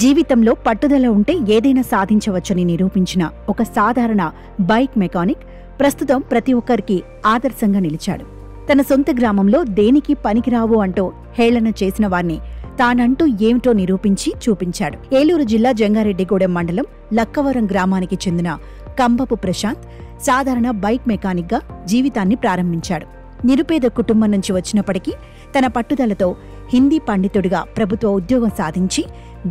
జీవితంలో పట్టుదల ఉంటే ఏదైనా సాధించవచ్చని నిరూపించిన ఒక సాధారణ బైక్ మెకానిక్ ప్రస్తుతం ప్రతి ఒక్కరికి ఆదర్శంగా నిలిచాడు. తన సొంత గ్రామంలో దేనికి పనికిరావు అంటూ హేళన చేసిన వారిని తానంటూ ఏమిటో నిరూపించి చూపించాడు. ఏలూరు జిల్లా జంగారెడ్డిగూడెం మండలం లక్కవరం గ్రామానికి చెందిన కంబపు ప్రశాంత్ సాధారణ బైక్ మెకానిక్గా జీవితాన్ని ప్రారంభించాడు. నిరుపేద కుటుంబం నుంచి వచ్చినప్పటికీ తన పట్టుదలతో హిందీ పండితుడిగా ప్రభుత్వ ఉద్యోగం సాధించి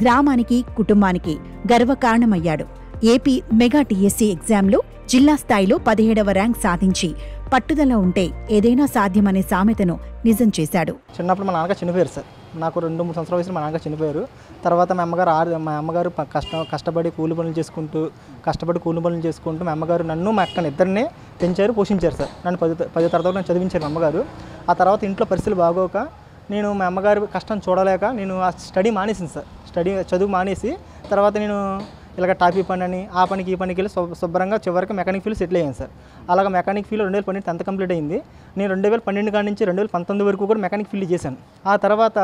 గ్రామానికి కుటుంబానికి గర్వకారణమయ్యాడు. ఏపీ మెగా టీఎస్సీ ఎగ్జామ్లో జిల్లా స్థాయిలో 17వ ర్యాంక్ సాధించి పట్టుదల ఉంటే ఏదైనా సాధ్యమనే సామెతను నిజం చేశాడు. చిన్నప్పుడు మా నాన్నగారు చనిపోయారు సార్. నాకు 2-3 సంవత్సరాల వయసులో మా నాన్నగారు చనిపోయారు. తర్వాత మా అమ్మగారు కష్టపడి కూలి పనులు చేసుకుంటూ మా అమ్మగారు నన్ను మా అక్కని ఇద్దరిని పెంచారు, పోషించారు సార్. నన్ను 10వ తరగతి నన్ను చదివించారు మా అమ్మగారు. ఆ తర్వాత ఇంట్లో పరిస్థితులు బాగోక నేను మా అమ్మగారు కష్టం చూడలేక నేను ఆ స్టడీ మానేసింది సార్. చదువు మానేసి తర్వాత నేను ఇలాగ టాపీ పని అని ఆ పనికి ఈ పనికి వెళ్ళి శుభ్రంగా చివరికి మెకానిక్ ఫీల్డ్ సెటిల్ అయ్యాను సార్. అలాగ మెకానిక్ ఫీల్డ్ 2012 10th కంప్లీట్ అయింది. నేను 2012 కాడి నుంచి 2019 వరకు కూడా మెకానిక్ ఫీల్డ్ చేశాను. ఆ తర్వాత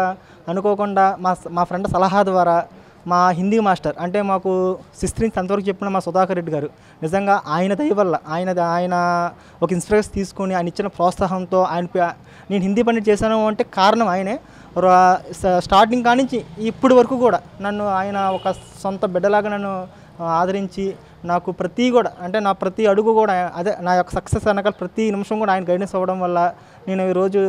అనుకోకుండా మా ఫ్రెండ్ సలహా ద్వారా మా హిందీ మాస్టర్ అంటే మాకు 6th నుంచి 10th వరకు చెప్పిన మా సుధాకర్ రెడ్డి గారు నిజంగా ఆయన దయ వల్ల ఆయన ఒక ఇన్స్పిరేషన్ తీసుకొని ఆయన ఇచ్చిన ప్రోత్సాహంతో నేను హిందీ పండిట్ చేశాను అంటే కారణం ఆయనే. స్టార్టింగ్ కానించి ఇప్పటి వరకు కూడా నన్ను ఆయన ఒక సొంత బిడ్డలాగా నన్ను ఆదరించి నాకు నా ప్రతి అడుగు కూడా అదే నా యొక్క సక్సెస్ వెనకాల ప్రతి నిమిషం కూడా ఆయన గైడెన్స్ అవ్వడం వల్ల నేను ఈరోజు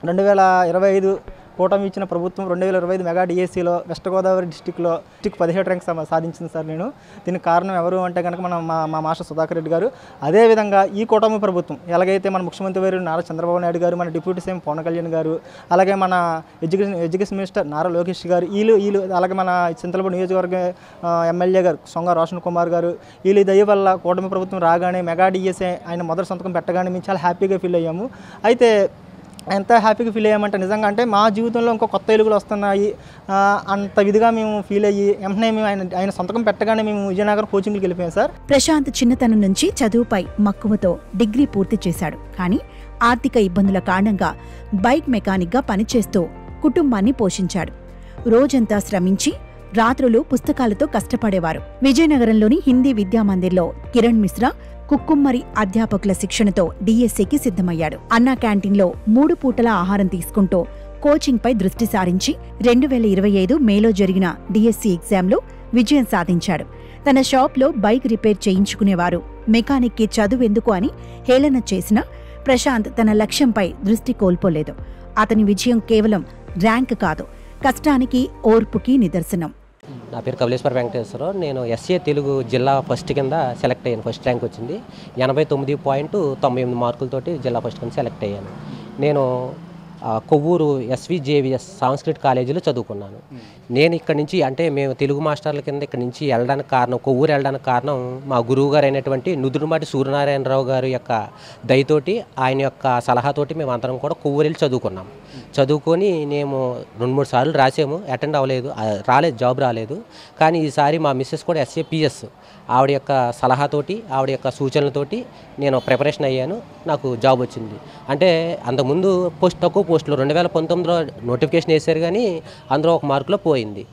2025 కూటమి ఇచ్చిన ప్రభుత్వం 2025 మెగా డిఎస్సీలో వెస్ట్ గోదావరి డిస్టిక్లో 17 ర్యాంక్ సాధించింది సార్. నేను దీనికి కారణం ఎవరు అంటే కనుక మా మాస్టర్ సుధాకర్ రెడ్డి గారు. అదేవిధంగా ఈ కూటమి ప్రభుత్వం ఎలాగైతే మన ముఖ్యమంత్రి వారు నారా చంద్రబాబు నాయుడు గారు, మన డిప్యూటీ సీఎం పవన్ కళ్యాణ్ గారు, అలాగే మన ఎడ్యుకేషన్ మినిస్టర్ నారా లోకేష్ గారు, వీళ్ళు అలాగే మన చింతలపూడి నియోజకవర్గ ఎమ్మెల్యే గారు సొంగ రోషన్ కుమార్ గారు, వీళ్ళ దయ వల్ల కూటమి ప్రభుత్వం రాగానే మెగా డిఎస్సీ ఆయన మొదటి సంతకం పెట్టగానే మేము చాలా హ్యాపీగా ఫీల్ అయ్యాము. అయితే ఎంత హ్యాపీగా ఫీల్ అయ్యామంటే నిజంగా అంటే మా జీవితంలో ఇంకో కొత్త వెలుగులు వస్తున్నాయి అంత విధిగా మేము ఫీల్ అయ్యి వెంటనే మేము ఆయన సంతకం పెట్టగానే మేము విజయనగరం కోచింగ్కి వెళ్ళిపోయాం సార్. ప్రశాంత్ చిన్నతనం నుంచి చదువుపై మక్కువతో డిగ్రీ పూర్తి చేశాడు. కానీ ఆర్థిక ఇబ్బందుల కారణంగా బైక్ మెకానిక్గా పనిచేస్తూ కుటుంబాన్ని పోషించాడు. రోజంతా శ్రమించి రాత్రులు పుస్తకాలతో కష్టపడేవారు. విజయనగరంలోని హిందీ విద్యామందిర్లో కిరణ్ మిశ్రా కుక్కుమ్మరి అధ్యాపకుల శిక్షణతో డిఎస్సీకి సిద్ధమయ్యాడు. అన్నా క్యాంటీన్లో 3 పూటల ఆహారం తీసుకుంటూ కోచింగ్పై దృష్టి సారించి 2025 మేలో జరిగిన డిఎస్సీ ఎగ్జామ్లో విజయం సాధించాడు. తన షాప్లో బైక్ రిపేర్ చేయించుకునేవారు మెకానిక్కి చదువెందుకు అని హేళన చేసినా ప్రశాంత్ తన లక్ష్యంపై దృష్టి కోల్పోలేదు. అతని విజయం కేవలం ర్యాంక్ కాదు, కష్టానికి ఓర్పుకి నిదర్శనం. నా పేరు కపిలేశ్వర వెంకటేశ్వరరావు. నేను ఎస్ఏ తెలుగు జిల్లా ఫస్ట్ కింద సెలెక్ట్ అయ్యాను. ఫస్ట్ ర్యాంక్ వచ్చింది. 89.98 మార్కులతోటి జిల్లా ఫస్ట్ కింద సెలెక్ట్ అయ్యాను. నేను కొవ్వూరు ఎస్విజేవిఎస్ సాంస్క్రిట్ కాలేజీలో చదువుకున్నాను. నేను ఇక్కడి నుంచి అంటే మేము తెలుగు మాస్టర్ల కింద ఇక్కడి నుంచి వెళ్ళడానికి కారణం, కొవ్వూరు వెళ్ళడానికి కారణం మా గురువు గారు అయినటువంటి నుదురుమాటి సూర్యనారాయణరావు గారి యొక్క దయతోటి, ఆయన యొక్క సలహాతోటి మేము అందరం కూడా కొవ్వూరు వెళ్ళి చదువుకున్నాం. చదువుకొని మేము 2-3 సార్లు రాసాము, అటెండ్ అవ్వలేదు, జాబ్ రాలేదు. కానీ ఈసారి మా మిస్సెస్ కూడా ఎస్ఏపిఎస్ ఆవిడ యొక్క సలహాతోటి, ఆవిడ యొక్క సూచనలతోటి నేను ప్రిపరేషన్ అయ్యాను. నాకు జాబ్ వచ్చింది. అంటే అంతకుముందు తక్కువ పోస్టులు 2019లో నోటిఫికేషన్ వేశారు, కానీ అందులో 1 మార్కులో పోయింది.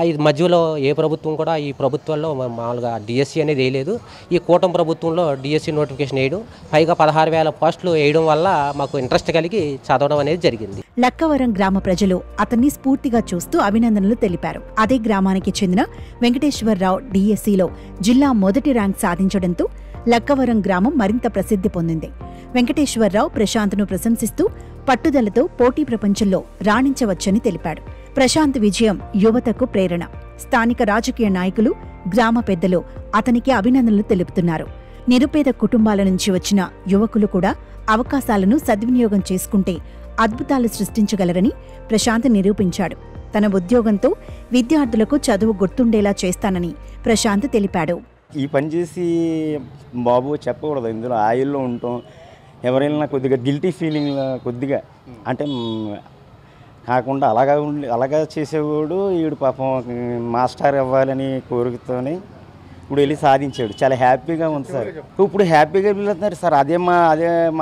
ఇది మధ్యలో ఏ ప్రభుత్వం కూడా ఈ ప్రభుత్వాల్లో మామూలుగా డిఎస్సీ అనేది వేయలేదు. ఈ కూటమి ప్రభుత్వంలో డిఎస్సీ నోటిఫికేషన్ వేయడం, పైగా 16,000 పోస్టులు వేయడం వల్ల మాకు ఇంట్రెస్ట్ కలిగి చదవడం అనేది జరిగింది. లక్కవరం గ్రామ ప్రజలు అతన్ని స్ఫూర్తిగా చూస్తూ అభినందనలు తెలిపారు. అదే గ్రామానికి చెందిన వెంకటేశ్వరరావు డిఎస్సీలో జిల్లా మొదటి ర్యాంక్ సాధించడంతో లక్కవరం గ్రామం మరింత ప్రసిద్ధి పొందింది. వెంకటేశ్వరరావు ప్రశాంత్ను ప్రశంసిస్తూ పట్టుదలతో పోటీ ప్రపంచంలో రాణించవచ్చని తెలిపాడు. ప్రశాంత్ విజయం యువతకు ప్రేరణ. స్థానిక రాజకీయ నాయకులు, గ్రామ పెద్దలు అతనికి అభినందనలు తెలుపుతున్నారు. నిరుపేద కుటుంబాల నుంచి వచ్చిన యువకులు కూడా అవకాశాలను సద్వినియోగం చేసుకుంటే అద్భుతాలు సృష్టించగలరని ప్రశాంత్ నిరూపించాడు. తన ఉద్యోగంతో విద్యార్థులకు చదువు గుర్తుండేలా చేస్తానని ప్రశాంత్ తెలిపాడు. ఈ పని చేసి బాబు చెప్పకూడదు, ఇందులో ఆయిల్లో ఉంటాం, ఎవరైనా కొద్దిగా గిల్టీ ఫీలింగ్ కొద్దిగా అంటే కాకుండా అలాగా చేసేవాడు ఈడు పాపం మాస్టర్ అవ్వాలని కోరికతోనే ఇప్పుడు వెళ్ళి సాధించాడు. చాలా హ్యాపీగా ఉంది సార్. ఇప్పుడు హ్యాపీగా వెళ్తున్నారు సార్. అదే మా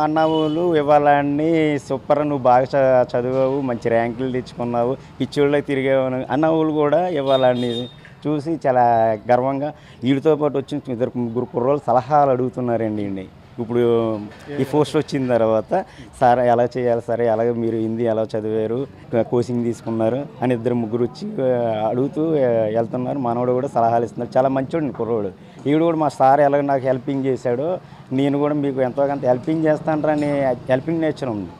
అన్న వాళ్ళు ఇవ్వాలని సూపర్, నువ్వు బాగా చదివావు, మంచి ర్యాంకులు తెచ్చుకున్నావు, పిచ్చోళ్ళకి తిరిగావు అన్న వాళ్ళు కూడా ఇవ్వాలని చూసి చాలా గర్వంగా వీడితో పాటు వచ్చిన ఇద్దరు ముగ్గురు కుర్రోళ్ళు సలహాలు అడుగుతున్నారండి అండి. ఇప్పుడు ఈ పోస్ట్ వచ్చిన తర్వాత సార్ ఎలా చేయాలి సార్, ఎలాగ మీరు హిందీ ఎలా చదివారు, కోచింగ్ తీసుకున్నారు అని ఇద్దరు ముగ్గురు వచ్చి అడుగుతూ వెళ్తున్నారు. మనోడు కూడా సలహాలు ఇస్తున్నారు. చాలా మంచోడు కుర్రోడు. ఈవిడ కూడా మా సార్ ఎలాగ నాకు హెల్పింగ్ చేశాడో నేను కూడా మీకు ఎంతో కొంత హెల్పింగ్ చేస్తానని హెల్పింగ్ నేచర్ ఉంది.